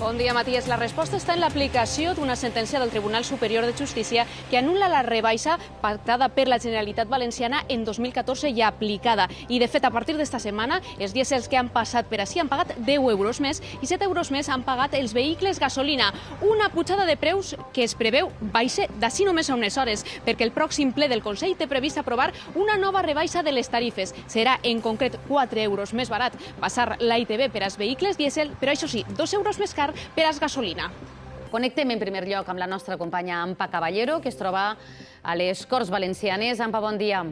Bon dia, Matías. La resposta està en l'aplicació d'una sentència del Tribunal Superior de Justícia que anul·la la rebaixa pactada per la Generalitat Valenciana en 2014 i aplicada. I, de fet, a partir d'esta setmana, els dièsels que han passat per ací han pagat 10 euros més i 7 euros més han pagat els vehicles gasolina. Una pujada de preus que es preveu baixa d'ací només a unes hores, perquè el pròxim ple del Consell té previst aprovar una nova rebaixa de les tarifes. Serà, en concret, 4 euros més barat passar l'ITV per als vehicles dièsel, però això sí, 2 euros més car per als gasolina. Connectem en primer lloc amb la nostra companya Ampa Caballero, que es troba a les Corts Valencianes. Ampa, bon dia.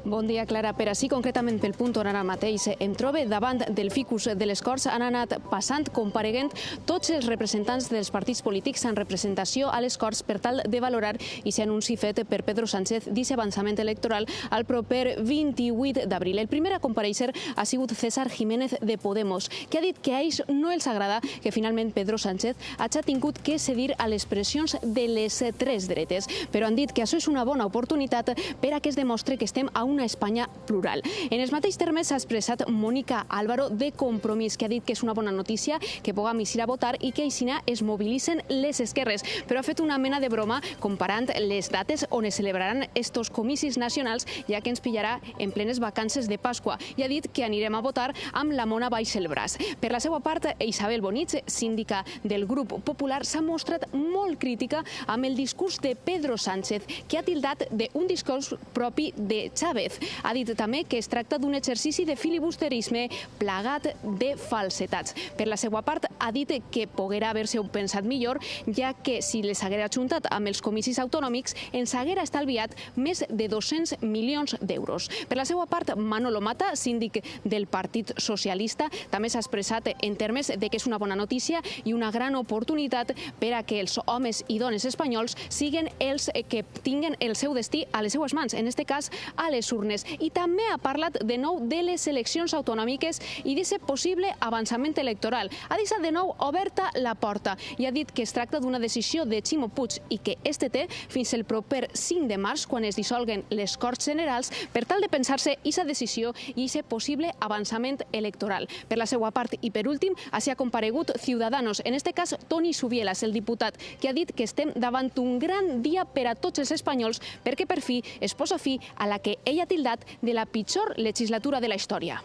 Bon dia, Clara. Per ací, concretament pel punt on ara mateix em trobe, davant del ficus de les Corts han anat passant, compareguent tots els representants dels partits polítics en representació a les Corts per tal de valorar i ser anunci fet per Pedro Sánchez d'aquest avançament electoral al proper 28 d'abril. El primer a comparèixer ha sigut César Jiménez de Podemos, que ha dit que a ells no els agrada que finalment Pedro Sánchez hagi tingut que cedir a les pressions de les tres dretes, però han dit que això és una bona oportunitat per a que es demostre que estem a una Espanya plural. En els mateixos termes s'ha expressat Mónica Álvaro de Compromís, que ha dit que és una bona notícia que puguem eixir a votar i que així es mobilitzen les esquerres, però ha fet una mena de broma comparant les dates on es celebraran estos comicis nacionals, ja que ens pillarà en plenes vacances de Pasqua, i ha dit que anirem a votar amb la mona baix el braç. Per la seva part, Isabel Bonich, síndica del grup popular, s'ha mostrat molt crítica amb el discurs de Pedro Sánchez, que ha tildat d'un discurs propi de Chávez. Ha dit també que es tracta d'un exercici de filibusterisme plagat de falsetats. Per la seva part, ha dit que poguera haver-se pensat millor, ja que si les haguera ajuntat amb els comicis autonòmics ens haguera estalviat més de 200 milions d'euros. Per la seva part, Manolo Mata, síndic del Partit Socialista, també s'ha expressat en termes de que és una bona notícia i una gran oportunitat per a que els homes i dones espanyols siguin els que tinguen el seu destí a les seues mans, en aquest cas a les urnes. I també ha parlat de nou de les eleccions autonòmiques i d'aquest possible avançament electoral. Ha deixat de nou oberta la porta i ha dit que es tracta d'una decisió de Ximo Puig i que este té fins el proper 5 de març, quan es dissolguen les Corts Generals, per tal de pensar-se aquesta decisió i aquest possible avançament electoral. Per la seva part i per últim, ha comparegut Ciudadanos, en este cas Toni Subielas, el diputat, que ha dit que estem davant un gran dia per a tots els espanyols perquè per fi es posa fi a la que ella ha tildat de la pitjor legislatura de la història.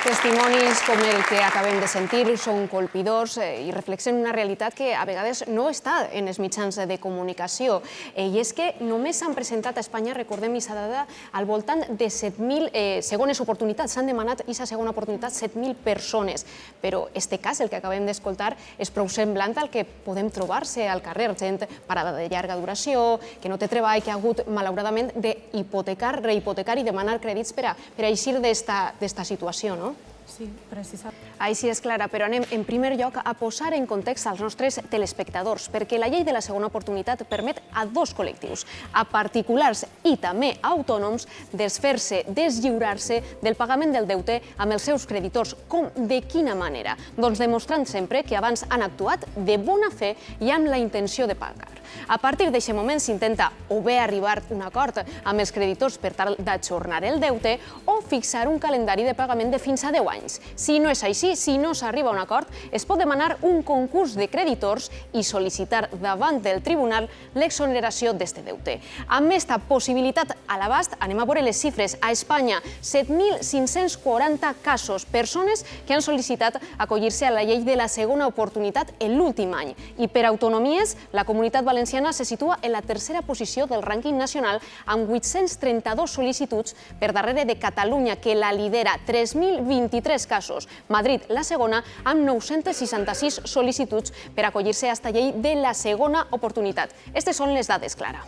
Testimonis com el que acabem de sentir són colpidors i reflexen una realitat que a vegades no està en els mitjans de comunicació. I és que només s'han presentat a Espanya, recordem aquesta dada, al voltant de 7.000 segones oportunitats. S'han demanat aquesta segona oportunitat 7.000 persones. Però aquest cas, el que acabem d'escoltar, és prou semblant al que podem trobar-se al carrer. Gent parada de llarga duració, que no té treball, que ha hagut, malauradament, d'hipotecar, rehipotecar i demanar crèdits per a eixir d'esta situació, no? Sí, precisament. Així és, Clara, però anem en primer lloc a posar en context als nostres telespectadors, perquè la llei de la segona oportunitat permet a dos col·lectius, a particulars i també a autònoms, desfer-se, deslliurar-se del pagament del deute amb els seus creditors. Com? De quina manera? Doncs demostrant sempre que abans han actuat de bona fe i amb la intenció de pagar. A partir d'aquest moment s'intenta o bé arribar a un acord amb els creditors per tal d'ajornar el deute o fixar un calendari de pagament de fins a 10 anys. Si no és així, si no s'arriba a un acord, es pot demanar un concurs de creditors i sol·licitar davant del tribunal l'exoneració d'este deute. Amb aquesta possibilitat a l'abast, anem a veure les xifres. A Espanya, 7.540 casos, persones que han sol·licitat acollir-se a la llei de la segona oportunitat en l'últim any. I per autonomies, la Comunitat Valenciana se situa en la tercera posició del rànquing nacional amb 832 sol·licituds per darrere de Catalunya, que la lidera, 3.023 casos. Madrid, la segona, amb 966 sol·licituds per acollir-se a esta llei de la segona oportunitat. Aquestes són les dades, Clara.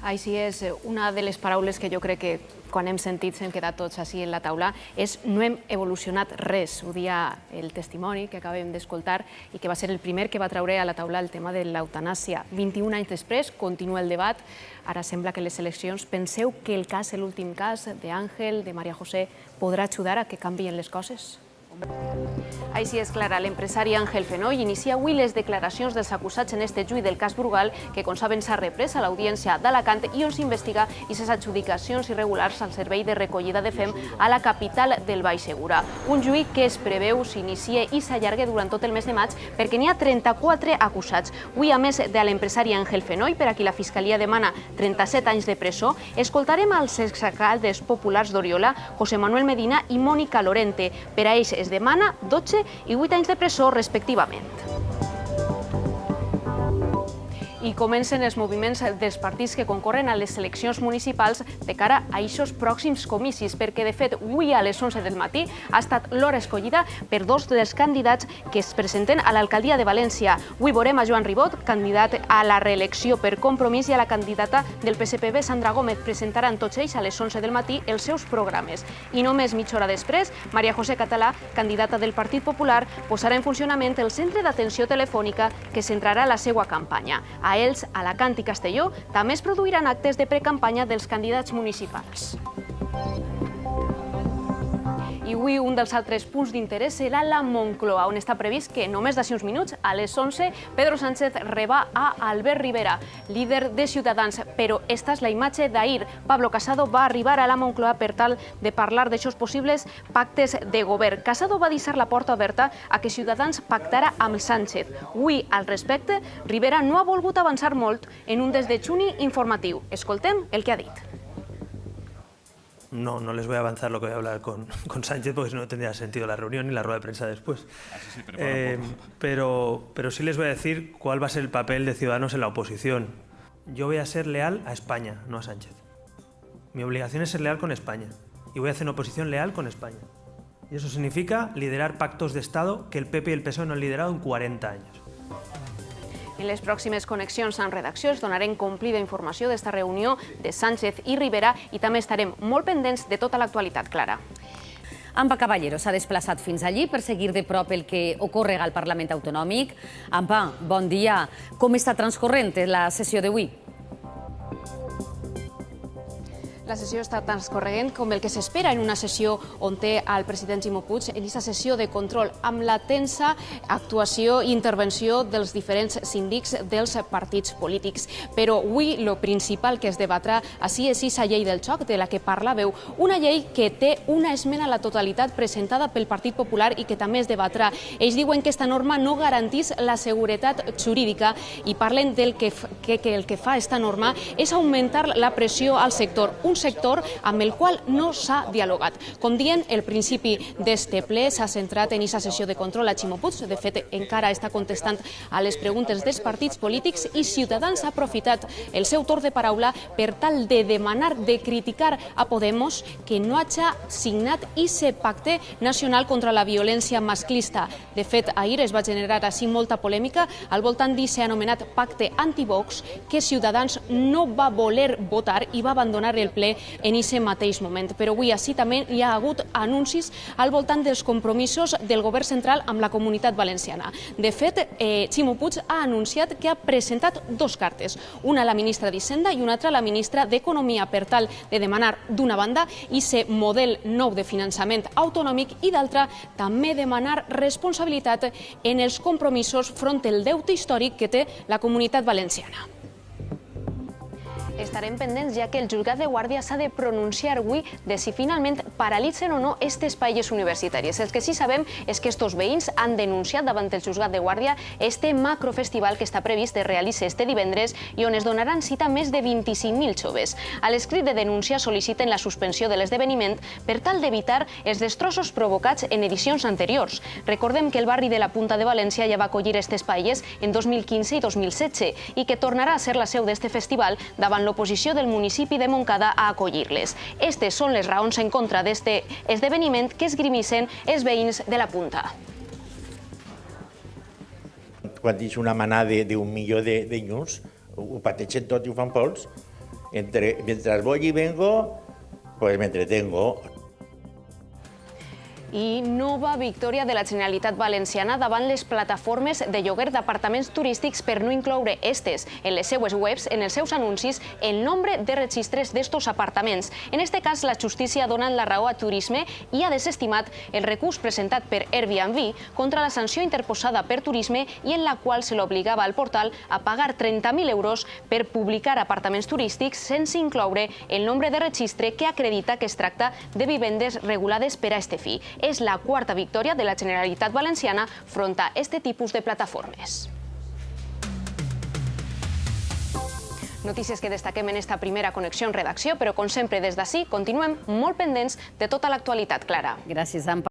Així és, una de les paraules que jo crec que quan hem sentit, s'hem quedat tots així en la taula, és no hem evolucionat res. Ho dia el testimoni que acabem d'escoltar i que va ser el primer que va treure a la taula el tema de l'eutanàsia. 21 anys després continua el debat. Ara sembla que les eleccions, penseu que l'últim cas d'Àngel, de Maria José, podrà ajudar a que canvien les coses? Així és, Clara, l'empresari Àngel Fenoll inicia avui les declaracions dels acusats en este juí del cas Brugal, que, com saben, s'ha reprès a l'Audiència d'Alacant i on s'investiga les adjudicacions irregulars al servei de recollida de fem a la capital del Baix Segura. Un juí que es preveu s'inicie i s'allargue durant tot el mes de maig perquè n'hi ha 34 acusats. Avui, a més de l'empresari Àngel Fenoll, per a qui la Fiscalia demana 37 anys de presó, escoltarem als exalcaldes populars d'Oriola, José Manuel Medina i Mónica Lorente. Per a ells es demana 12 i 8 anys de presó, respectivament. I comencen els moviments dels partits que concorren a les eleccions municipals de cara a aquests pròxims comicis, perquè, de fet, avui a les 11 del matí ha estat l'hora escollida per dos dels candidats que es presenten a l'alcaldia de València. Avui veurem a Joan Ribot, candidat a la reelecció per Compromís, i a la candidata del PSPB, Sandra Gómez. Presentaran tots ells a les 11 del matí els seus programes. I només mitja hora després, Maria José Català, candidata del Partit Popular, posarà en funcionament el centre d'atenció telefònica que centrarà la seva campanya. A ells, Alacant i Castelló, també es produiran actes de precampanya dels candidats municipals. I avui un dels altres punts d'interès serà la Moncloa, on està previst que només d'ací uns minuts, a les 11, Pedro Sánchez reba a Albert Rivera, líder de Ciutadans. Però esta és la imatge d'ahir. Pablo Casado va arribar a la Moncloa per tal de parlar d'aixòs possibles pactes de govern. Casado va deixar la porta oberta a que Ciutadans pactara amb Sánchez. Avui, al respecte, Rivera no ha volgut avançar molt en un desdejuni informatiu. Escoltem el que ha dit. No les voy a avanzar lo que voy a hablar con Sánchez, porque si no tendría sentido la reunión y la rueda de prensa después. Pero sí les voy a decir cuál va a ser el papel de Ciudadanos en la oposición. Yo voy a ser leal a España, no a Sánchez. Mi obligación es ser leal con España y voy a hacer una oposición leal con España. Y eso significa liderar pactos de Estado que el PP y el PSOE no han liderado en 40 años. En les pròximes connexions amb redacció es donarem complida informació d'esta reunió de Sánchez i Rivera i també estarem molt pendents de tota l'actualitat, Clara. Ampa Caballero s'ha desplaçat fins allí per seguir de prop el que ocorre al Parlament Autonòmic. Ampa, bon dia. Com està transcorrent la sessió d'avui? La sessió està transcorrent com el que s'espera en una sessió on té el president Ximo Puig, en aquesta sessió de control, amb la tensa actuació i intervenció dels diferents síndics dels partits polítics. Però avui el principal que es debatrà així és la llei del joc, de la que parlàveu, una llei que té una esmena a la totalitat presentada pel Partit Popular i que també es debatrà. Ells diuen que aquesta norma no garantís la seguretat jurídica i parlen del que el que fa aquesta norma és augmentar la pressió al sector, un sector amb el qual no s'ha dialogat. Com dient, el principi d'este ple s'ha centrat en aquesta sessió de control a Ximo Puig. De fet, encara està contestant a les preguntes dels partits polítics i Ciutadans ha aprofitat el seu torn de paraula per tal de demanar, de criticar a Podemos que no hagi signat aquest pacte nacional contra la violència masclista. De fet, ahir es va generar així molta polèmica al voltant d'aquest anomenat pacte anti-Vox que Ciutadans no va voler votar i va abandonar el ple en aquest mateix moment. Però avui així també hi ha hagut anuncis al voltant dels compromisos del govern central amb la Comunitat Valenciana. De fet, Ximo Puig ha anunciat que ha presentat dos cartes, una a la ministra d'Hisenda i una altra a la ministra d'Economia per tal de demanar, d'una banda, aquest model nou de finançament autonòmic i d'altra, també demanar responsabilitat en els compromisos front al deute històric que té la Comunitat Valenciana. Estarem pendents ja que el jutjat de Guàrdia s'ha de pronunciar avui de si finalment paralitzen o no aquestes paelles universitàries. El que sí sabem és que estos veïns han denunciat davant el jutjat de Guàrdia este macrofestival que està previst de realitzar este divendres i on es donaran cita més de 25.000 joves. A l'escrit de denúncia sol·liciten la suspensió de l'esdeveniment per tal d'evitar els destrossos provocats en edicions anteriors. Recordem que el barri de la Punta de València ja va acollir aquestes paelles en 2015 i 2016 i que tornarà a ser la seu d'este festival davant l'oposició del municipi de Montcada a acollir-les. Estes són les raons en contra d'este esdeveniment que esgrimissen els veïns de la Punta. Quan dius una manada d'un milió de nyus, ho pateixen tot i ho fan pols. Mentre voy y vengo, pues me entretengo. I nova victòria de la Generalitat Valenciana davant les plataformes de lloguer d'apartaments turístics per no incloure estes en les seues webs, en els seus anuncis, el nombre de registres d'estos apartaments. En este cas, la justícia ha donat la raó a Turisme i ha desestimat el recurs presentat per Airbnb contra la sanció interposada per Turisme i en la qual se l'obligava al portal a pagar 30.000 euros per publicar apartaments turístics sense incloure el nombre de registre que acredita que es tracta de vivendes regulades per a este fi. És la quarta victòria de la Generalitat Valenciana front a este tipus de plataformes. Notícies que destaquem en esta primera connexió en redacció, però com sempre des d'ací continuem molt pendents de tota l'actualitat, Clara. Gràcies, Ampa.